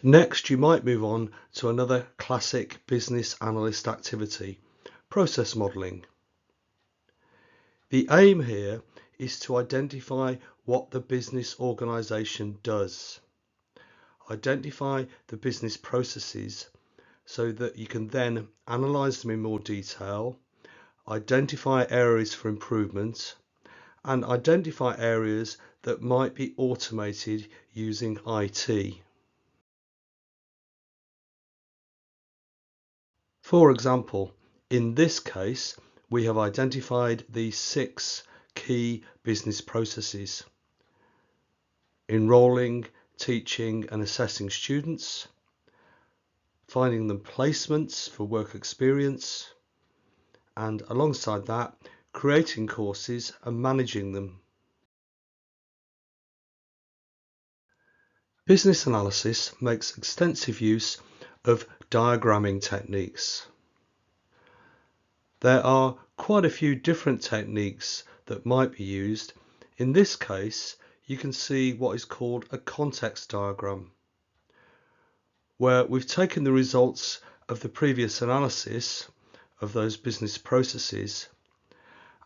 Next, you might move on to another classic business analyst activity, process modelling. The aim here is to identify what the business organisation does. Identify the business processes so that you can then analyse them in more detail, identify areas for improvement, and identify areas that might be automated using IT. For example, in this case, we have identified the 6 key business processes: enrolling, teaching and assessing students, finding them placements for work experience, and alongside that, creating courses and managing them. Business analysis makes extensive use of diagramming techniques. There are quite a few different techniques that might be used. In this case, you can see what is called a context diagram, where we've taken the results of the previous analysis of those business processes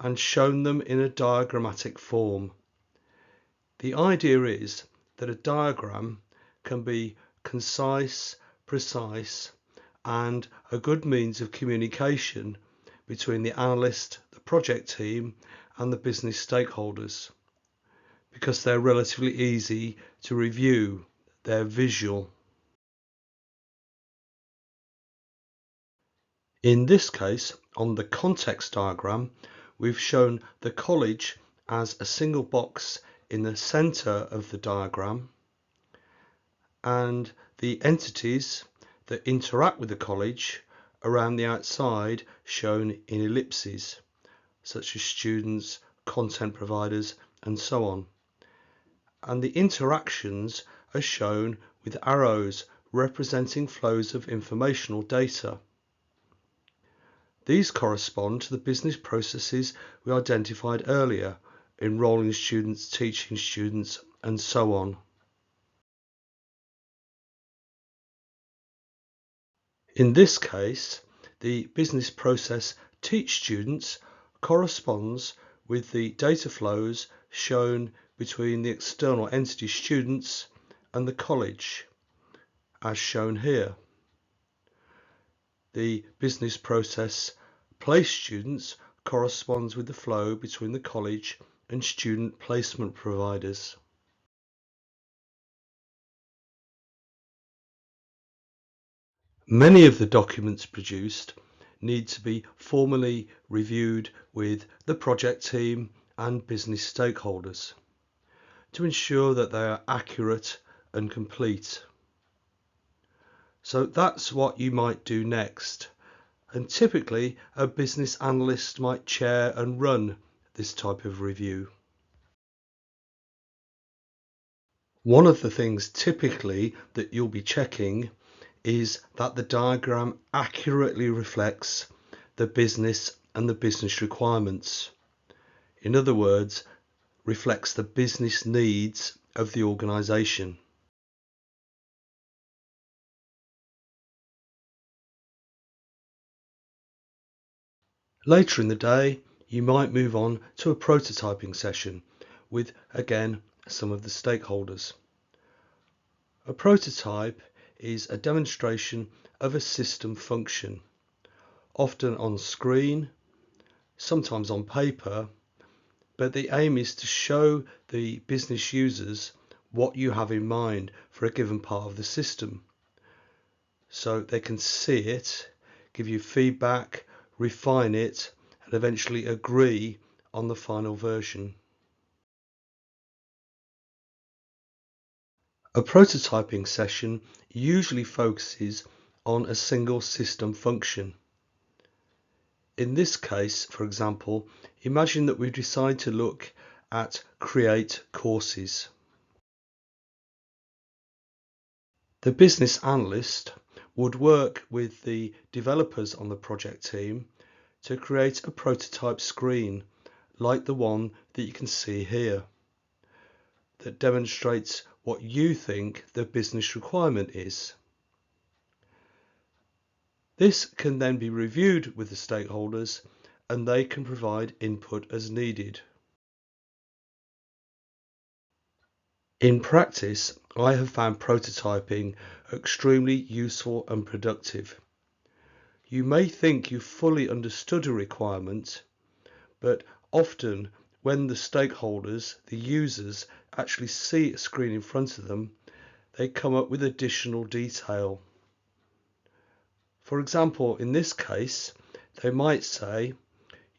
and shown them in a diagrammatic form. The idea is that a diagram can be concise, precise, and a good means of communication between the analyst, the project team, and the business stakeholders, because they're relatively easy to review. They're visual. In this case, on the context diagram, we've shown the college as a single box in the center of the diagram, and the entities that interact with the college around the outside shown in ellipses, such as students, content providers, and so on. And the interactions are shown with arrows representing flows of informational data. These correspond to the business processes we identified earlier: enrolling students, teaching students, and so on. In this case, the business process teach students corresponds with the data flows shown between the external entity students and the college, as shown here. The business process place students corresponds with the flow between the college and student placement providers. Many of the documents produced need to be formally reviewed with the project team and business stakeholders to ensure that they are accurate and complete. So that's what you might do next. And typically a business analyst might chair and run this type of review. One of the things typically that you'll be checking is that the diagram accurately reflects the business and the business requirements. In other words, reflects the business needs of the organization. Later in the day, you might move on to a prototyping session with, again, some of the stakeholders. A prototype is a demonstration of a system function, often on screen, sometimes on paper, but the aim is to show the business users what you have in mind for a given part of the system, so they can see it, give you feedback, refine it, and eventually agree on the final version. A prototyping session usually focuses on a single system function. In this case, for example, imagine that we decide to look at create courses. The business analyst would work with the developers on the project team to create a prototype screen like the one that you can see here, that demonstrates what you think the business requirement is. This can then be reviewed with the stakeholders and they can provide input as needed. In practice, I have found prototyping extremely useful and productive. You may think you fully understood a requirement, but often when the stakeholders, the users, actually see a screen in front of them, they come up with additional detail. For example, in this case, they might say,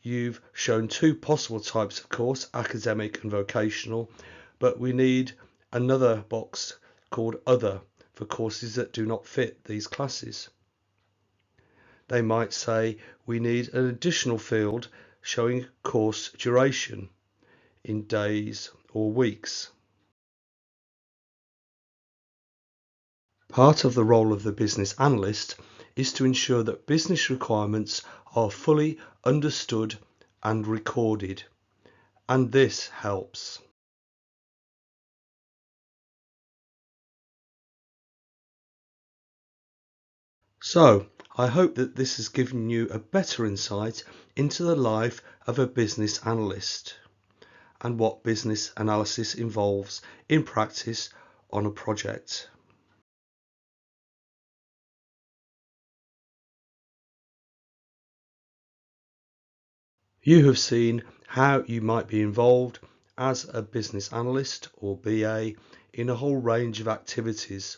you've shown two possible types of course, academic and vocational, but we need another box called Other for courses that do not fit these classes. They might say we need an additional field showing course duration in days or weeks. Part of the role of the business analyst is to ensure that business requirements are fully understood and recorded, and this helps. So, I hope that this has given you a better insight into the life of a business analyst and what business analysis involves in practice on a project. You have seen how you might be involved as a business analyst or BA in a whole range of activities,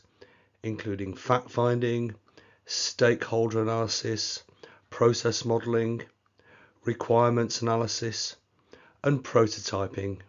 including fact-finding, stakeholder analysis, process modeling, requirements analysis, and prototyping.